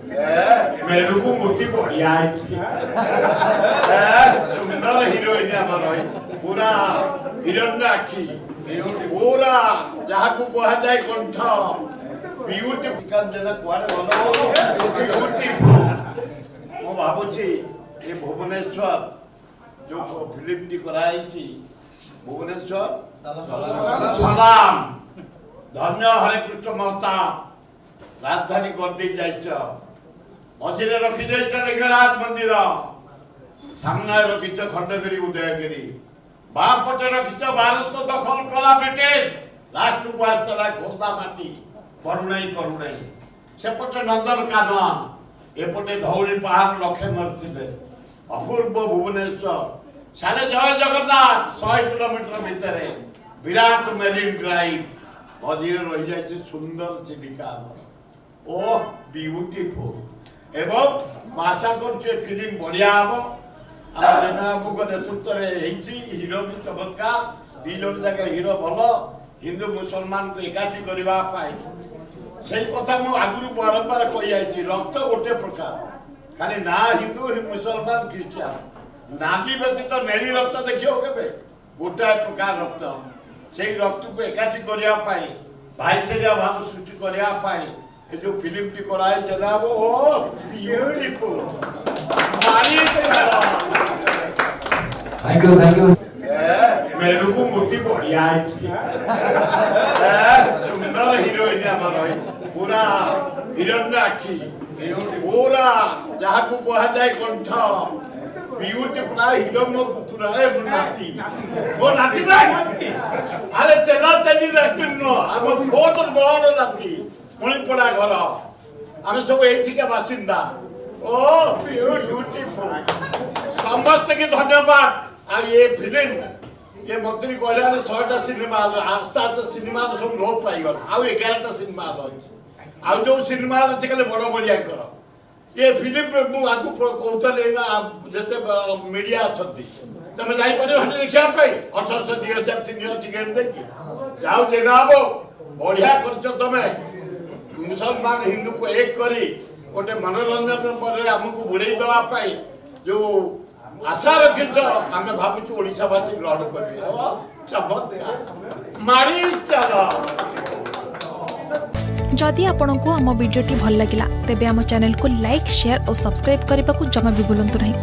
मेरू को मूर्ति बढ़िया सुंदर हिरोइन पूरा हिरण्यक्षी पूरा जहाँ को कह जाए कंठ ब्यूटीफुल मु भावुची ये भुवनेश्वर जो फिल्म टी कराई भुवनेश्वर सलाम धन्य हरे कृष्ण महता राजधानी कर दी जाइछ मझिरे रखी जाइछ लिंगराज मंदिर सामने रखीच खंडगिरी उदयगिरी बापटे रखीच भारत दखल कला ब्रिटिश लास्ट को आसला खोर्धा माटी करुणाई करुणाई सेपटे नंदन कानन एपटे धौली पहाड़ लक्ष्य मरते अपूर्व भुवनेश्वर साढ़े जय जगन्नाथ 100 किलोमीटर भितर विराट मेरीन ड्राइव मझिरे रही जाइए सुंदर चिलिका ओ ब्यूटीफुल एवं आशा कर फिल्म बढ़िया हम जेनाबू नेतृत्व हिरो भी चमत्कार दी जन जाक हिरो भल हिंदू मुसलमान को एकाठी करने से कथा मुझे आगुरी बारंबार कही आई रक्त गोटे प्रकार खाली ना हिंदू मुसलमान ख्रीस्टान नाली व्यतीत नेली रक्त देखिए के गोटाए प्रकार रक्त से रक्त को एकाठी करने भाईचारा भाव सृष्टि करने ये जो फिल्म टी कराई जनाब ओ ब्यूटीफुल थैंक यू मेरू को मूर्ति बढ़िया सुंदर हिरोइन पूरा हिरण्यक्षी पूरा जहाँ को कह जाए कंठ ब्यूटीफुल हिरो मो पुतुरा मो नाती अरे तेला तेली रेस्टोरेंट आम बहुत बड़ नाती मणिपड़ा घर आम सब ये बासिंदा ओ ब्यूटीफुल समस्त के धन्यवाद आ ये फिल्म ये मंत्री कहला 100टा सिनेमा आस्ते आस्ते सिनेमा सब लोप पाईगल आउ 11टा सिनेमा आउ जो सिनेमा अच्छे कल बड़ बढ़िया कर ये फिल्म मुझे आगे कहते जिते मीडिया अच्छा तुम जापर देखा 1800 2000 3000 टिकेट देखी जाओ जनाब बढ़िया कर तुम मुसलमान हिंदू को एक करी गोटे मनोरंजन पर आमको बुड़े देवाई जो आशा रखीच आम भावुँ ओडावासी ग्रहण करेंगे चमत्कार मारी चल जदि आपंक आम भिडी भल लगा तेब आम चैनल को लाइक शेयर और सब्सक्राइब करने को जमा भी भूलु नहीं।